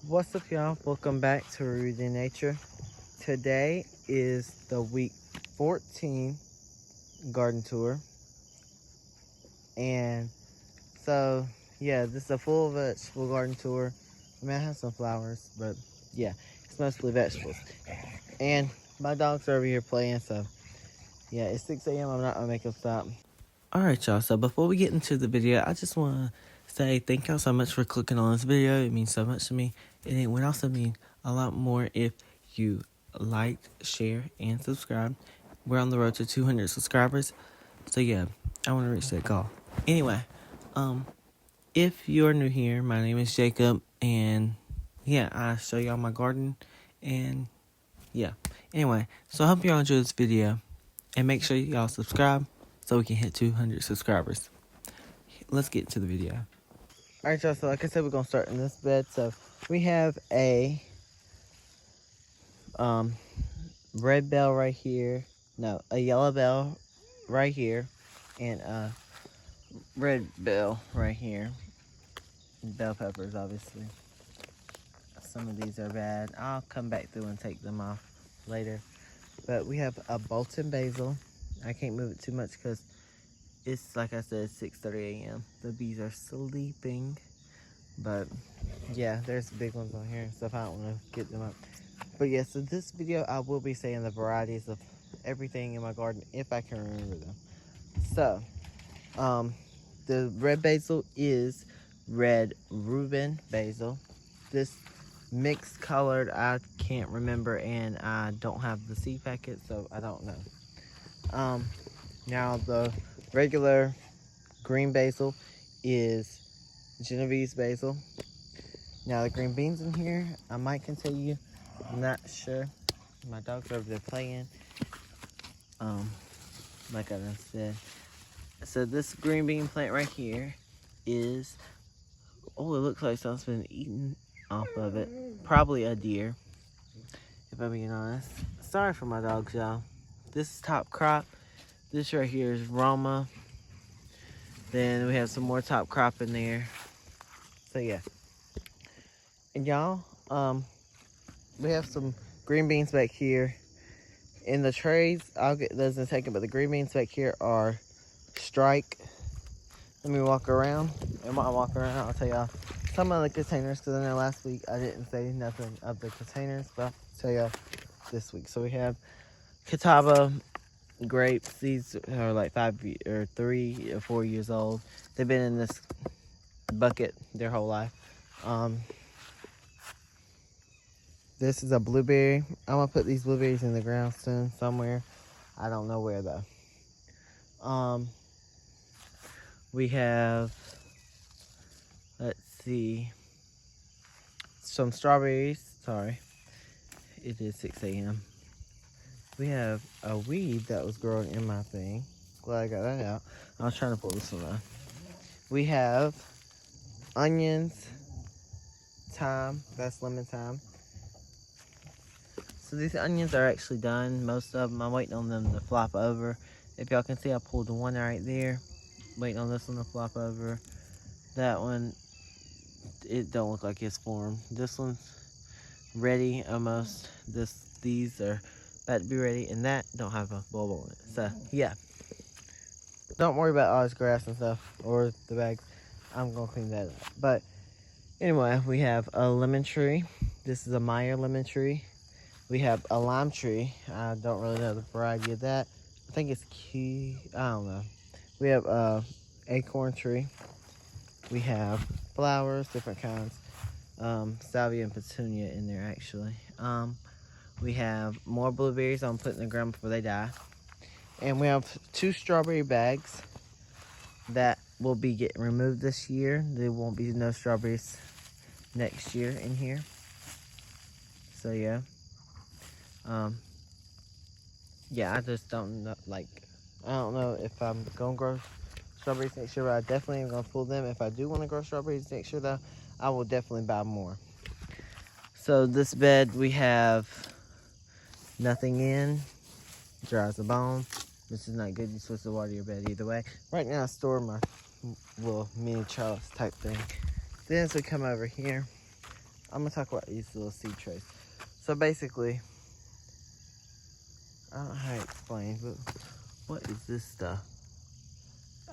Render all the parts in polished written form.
What's up, y'all? Welcome back to Rooted in Nature. Today is the week 14 garden tour. And so, yeah, this is a full vegetable garden tour. I mean, I have some flowers, but yeah, it's mostly vegetables. And my dogs are over here playing, so yeah, it's 6 a.m. I'm not gonna make them stop. Alright, y'all, so before we get into the video, I just want to say thank y'all so much for clicking on this video. It means so much to me. And it would also mean a lot more if you like, share, and subscribe. We're on the road to 200 subscribers. So yeah, I want to reach that goal. Anyway, if you're new here, my name is Jacob. And yeah, I show y'all my garden. And yeah, anyway, so I hope y'all enjoy this video. And make sure y'all subscribe so we can hit 200 subscribers. Let's get to the video. Alright, y'all, so like I said, we're going to start in this bed. So we have a red bell right here. No, a yellow bell right here. And a red bell right here. Bell peppers, obviously. Some of these are bad. I'll come back through and take them off later. But we have a Bolton basil. I can't move it too much because it's, like I said, 6:30 a.m. The bees are sleeping. But yeah, there's big ones on here and stuff. I don't want to get them up. But yeah, so this video I will be saying the varieties of everything in my garden if I can remember them. So, the red basil is red Reuben basil. This mixed colored I can't remember, and I don't have the seed packet, so I don't know. Now the regular green basil is Genovese basil. Now the green beans in here, I might can tell you, I'm not sure. My dogs are over there playing. Like I said. So this green bean plant right here is, oh, it looks like something's been eaten off of it. Probably a deer, if I'm being honest. Sorry for my dogs, y'all. This is top crop. This right here is Roma. Then we have some more top crop in there. So yeah. And y'all, we have some green beans back here. In the trays, I'll get those in a second, but the green beans back here are Strike. Let me walk around. And while I walk around, I'll tell y'all some of the containers, because I know last week I didn't say nothing of the containers, but I'll tell y'all this week. So we have Catawba grapes. These are like 3 or 4 years old. They've been in this bucket their whole life. This is a blueberry. I'm gonna put these blueberries in the ground soon somewhere. I don't know where though. We have, let's see, some strawberries. Sorry, it is 6 a.m. We have a weed that was growing in my thing. Glad I got that out. I was trying to pull this one out. We have onions, thyme. That's lemon thyme. So these onions are actually done. Most of them, I'm waiting on them to flop over. If y'all can see, I pulled the one right there. Waiting on this one to flop over. That one, it don't look like it's formed. This one's ready almost. These are about to be ready, and that don't have a bulb on it. So yeah, don't worry about all this grass and stuff or the bags. I'm gonna clean that up. But anyway, we have a lemon tree. This is a Meyer lemon tree. We have a lime tree. I don't really know the variety of that. I think it's key. I don't know. We have a acorn tree. We have flowers, different kinds. Salvia and petunia in there actually. We have more blueberries I'm putting in the ground before they die. And we have 2 strawberry bags that will be getting removed this year. There won't be no strawberries next year in here. So yeah. Yeah, I just don't know, like, I don't know if I'm gonna grow strawberries next year, but I definitely am gonna pull them. If I do want to grow strawberries next year though, I will definitely buy more. So this bed we have nothing in, dry as a bone. This is not good. You're supposed to water your bed either way. Right now I store my little mini trellis type thing. Then as we come over here, I'm gonna talk about these little seed trays. So basically, I don't know how to explain, but what is this stuff?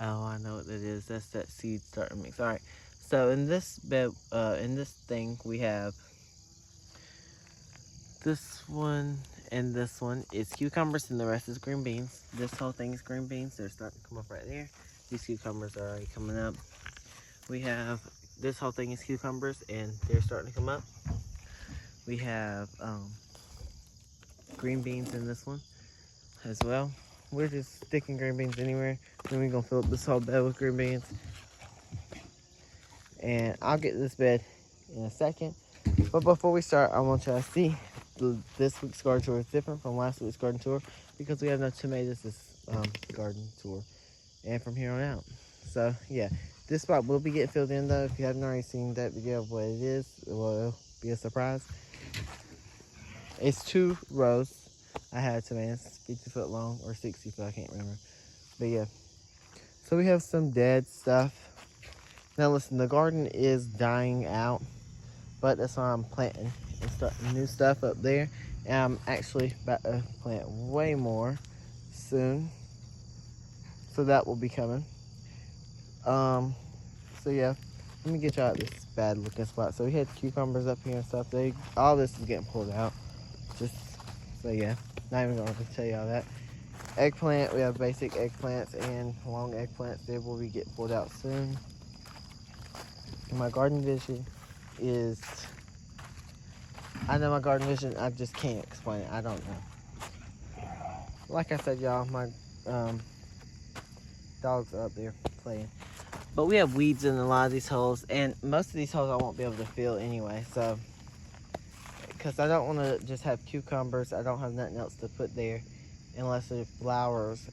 Oh, I know what that is. That's that seed starter mix. All right. So in this bed, in this thing, we have this one and this one is cucumbers, and the rest is green beans. This whole thing is green beans. They're starting to come up right there. These cucumbers are already coming up. We have this whole thing is cucumbers, and they're starting to come up. We have green beans in this one as well. We're just sticking green beans anywhere. Then we're gonna fill up this whole bed with green beans. And I'll get this bed in a second. But before we start, I want y'all to see this week's garden tour is different from last week's garden tour because we have no tomatoes this garden tour. And from here on out. So yeah, this spot will be getting filled in though. If you haven't already seen that video of what it is, it will be a surprise. It's 2 rows. I had tomatoes 50 foot long or 60 foot, I can't remember. But yeah. So we have some dead stuff. Now listen, the garden is dying out, but that's why I'm planting and starting new stuff up there. And I'm actually about to plant way more soon. So that will be coming. So yeah, let me get y'all out this bad looking spot. So we had cucumbers up here and stuff. All this is getting pulled out. Just so yeah, not even gonna tell y'all that. Eggplant, we have basic eggplants and long eggplants. They will be getting pulled out soon. And my garden vision is, I know my garden vision, I just can't explain it. I don't know. Like I said, y'all, my dogs are up there playing. But we have weeds in a lot of these holes, and most of these holes I won't be able to fill anyway, so. Because I don't want to just have cucumbers. I don't have nothing else to put there unless there's flowers.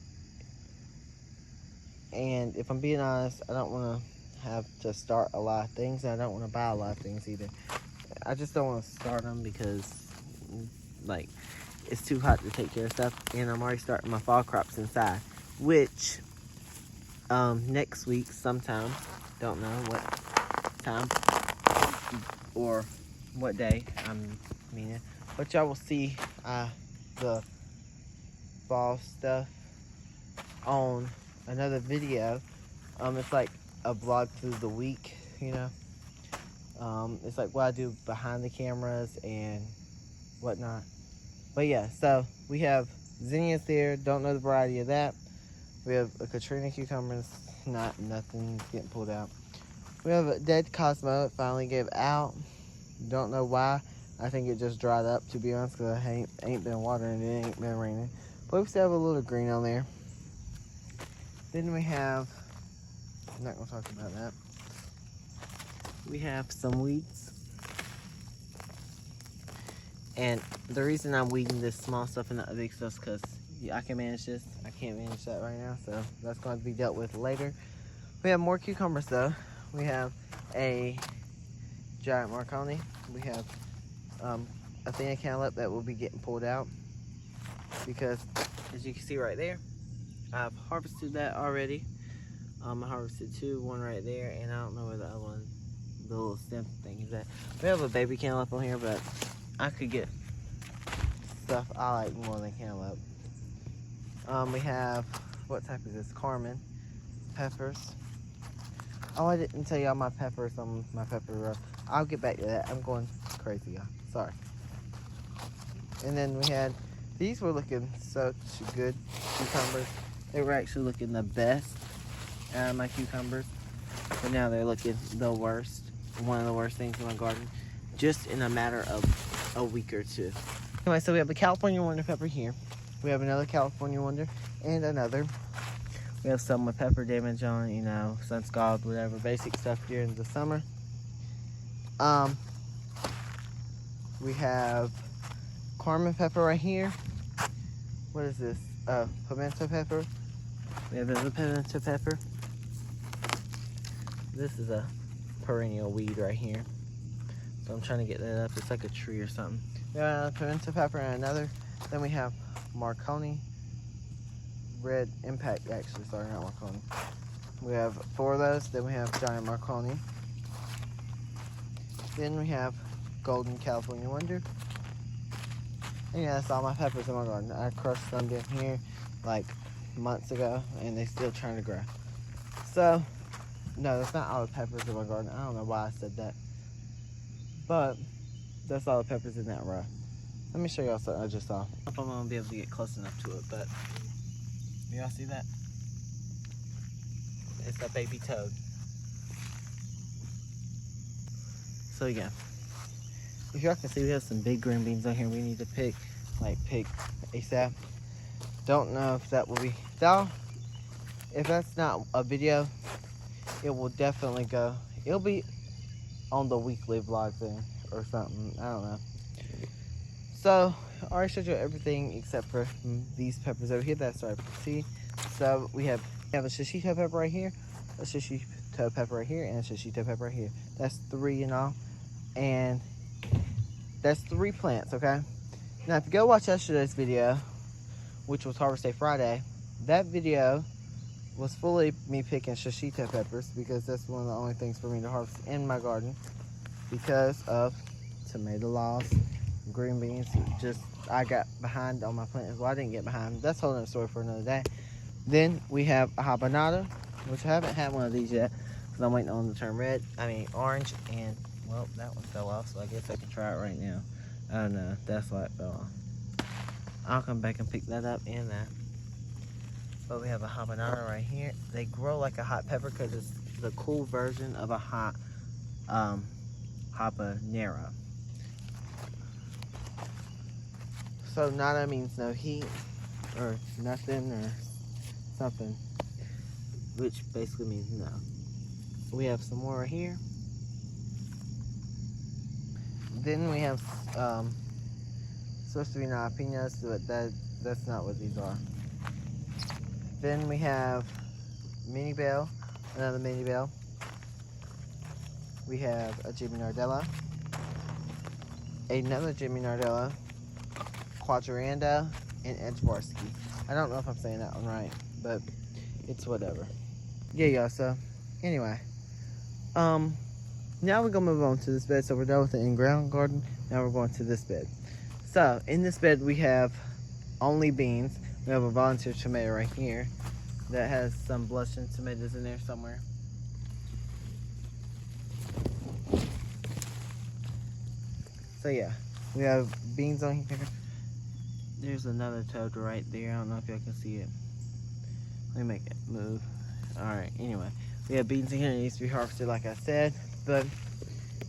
And if I'm being honest, I don't want to have to start a lot of things, and I don't want to buy a lot of things either. I just don't want to start them because, like, it's too hot to take care of stuff, and I'm already starting my fall crops inside, which next week sometime, don't know what time or what day but y'all will see the fall stuff on another video. It's like a vlog through the week, you know. It's like what I do behind the cameras and whatnot. But yeah, so we have zinnias there. Don't know the variety of that. We have a Katrina cucumbers. Nothing getting pulled out. We have a dead Cosmo. It finally gave out. Don't know why. I think it just dried up, to be honest, because I ain't been watering it, ain't been raining. But we still have a little green on there. Then we have, I'm not going to talk about that. We have some weeds. And the reason I'm weeding this small stuff and not the big stuff is because I can manage this. I can't manage that right now, so that's going to be dealt with later. We have more cucumbers, though. We have a giant Marconi. We have Athena cantaloupe that will be getting pulled out because, as you can see right there, I've harvested that already. I harvested 2, one right there, and I don't know where the other one, the little stem thing is at. We have a baby cantaloupe on here, but I could get stuff I like more than cantaloupe. We have, what type is this? Carmen peppers. Oh, I didn't tell y'all my peppers on my pepper row. I'll get back to that. I'm going crazy, y'all. Sorry. And then we had, these were looking such good cucumbers. They were actually looking the best out of my cucumbers. But now they're looking the worst. One of the worst things in my garden. Just in a matter of a week or 2. Anyway, so we have a California Wonder pepper here. We have another California Wonder and another. We have some with pepper damage on, you know, sun scald, whatever, basic stuff during the summer. We have Carmen pepper right here. What is this? Pimento pepper. We have another pimento pepper. This is a perennial weed right here. So I'm trying to get that up. It's like a tree or something. We have pimento pepper and another. Then we have Marconi. Red Impact, actually, sorry, not Marconi. We have 4 of those. Then we have giant Marconi. Then we have golden California wonder. And yeah, that's all my peppers in my garden. I crushed them down here like months ago, and they're still trying to grow. So, no, that's not all the peppers in my garden. I don't know why I said that. But, that's all the peppers in that row. Let me show y'all something I just saw. I don't know if I'm going to be able to get close enough to it, but y'all see that? It's a baby toad. So yeah, if y'all can see, we have some big green beans on here we need to pick ASAP. Don't know if that will be, if that's not a video, it will definitely go, it'll be on the weekly vlog thing or something, I don't know. So, I already showed you everything except for these peppers over here that I started to see. So, we have a shishito pepper right here, a shishito pepper right here, and a shishito pepper right here. That's 3 in all. And that's 3 plants, okay? Now, if you go watch yesterday's video, which was Harvest Day Friday, that video was fully me picking shishito peppers because that's one of the only things for me to harvest in my garden because of tomato laws, green beans. I got behind on my plants. Well, I didn't get behind. That's a whole other story for another day. Then we have a habanado, which I haven't had one of these yet because I'm waiting on them to turn orange, and well, that one fell off, so I guess I can try it right now. Oh no, that's why it fell off. I'll come back and pick that up and that. But we have a habanero right here. They grow like a hot pepper because it's the cool version of a hot habanero. So nada means no heat or nothing or something, which basically means no. We have some more right here. Then we have supposed to be jalapenos, but that's not what these are. Then we have mini bell, another mini bell. We have a Jimmy Nardella, another Jimmy Nardella, Quadranda, and Edgewarsky. I don't know if I'm saying that one right, but it's whatever. Yeah, y'all. So anyway, now we're gonna move on to this bed. So we're done with the in-ground garden. Now we're going to this bed. So in this bed we have only beans. We have a volunteer tomato right here that has some blushing tomatoes in there somewhere. So yeah, we have beans on here. There's another toad right there. I don't know if y'all can see it. Let me make it move. Alright, anyway. We have beans in here that needs to be harvested like I said. But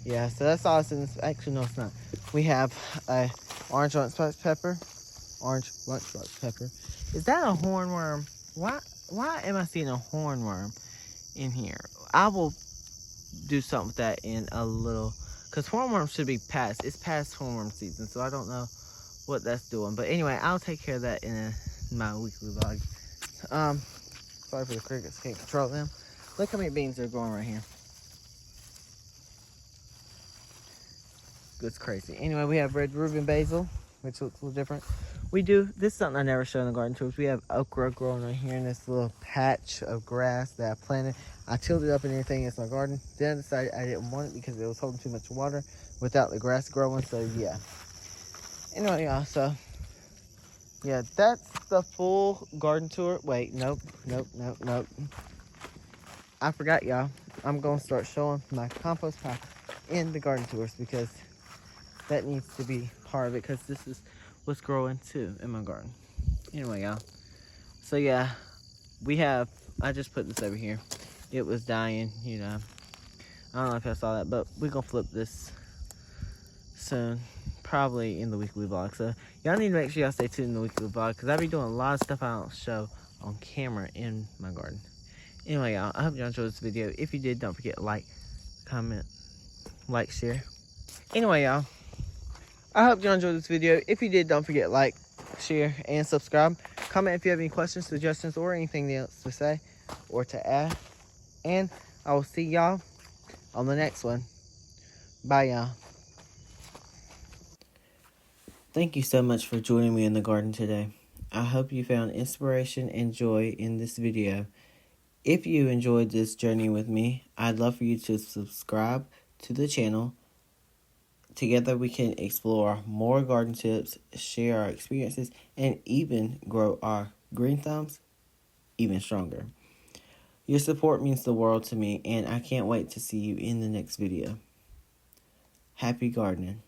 yeah, so that's all that's in this. Actually, no, it's not. We have a orange lunchbox pepper. Orange lunchbox pepper. Is that a hornworm? Why am I seeing a hornworm in here? I will do something with that in a little, because hornworm should be past. It's past hornworm season, so I don't know what that's doing. But anyway, I'll take care of that in my weekly vlog. Sorry for the crickets, can't control them. Look how many beans are growing right here. It's crazy. Anyway, we have red Reuben basil, which looks a little different. This is something I never show in the garden tours. We have okra growing right here in this little patch of grass that I planted. I tilled it up and everything. It's my garden. Then I decided I didn't want it because it was holding too much water without the grass growing. So yeah. Anyway, y'all. So yeah, that's the full garden tour. Wait, nope. I forgot, y'all. I'm gonna start showing my compost pile in the garden tours because that needs to be part of it, because this is what's growing too in my garden. Anyway, y'all. So yeah, I just put this over here. It was dying, you know. I don't know if I saw that, but we're gonna flip this soon. Probably in the weekly vlog. So y'all need to make sure y'all stay tuned in the weekly vlog, because I'll be doing a lot of stuff I don't show on camera in my garden. Anyway, y'all, I hope y'all enjoyed this video. If you did, don't forget to like, comment, share. Anyway, y'all, I hope y'all enjoyed this video. If you did, don't forget to like, share, and subscribe. Comment if you have any questions, suggestions, or anything else to say or to add. And I will see y'all on the next one. Bye, y'all. Thank you so much for joining me in the garden today. I hope you found inspiration and joy in this video. If you enjoyed this journey with me, I'd love for you to subscribe to the channel, Together we can explore more garden tips, share our experiences, and even grow our green thumbs even stronger. Your support means the world to me, and I can't wait to see you in the next video. Happy gardening.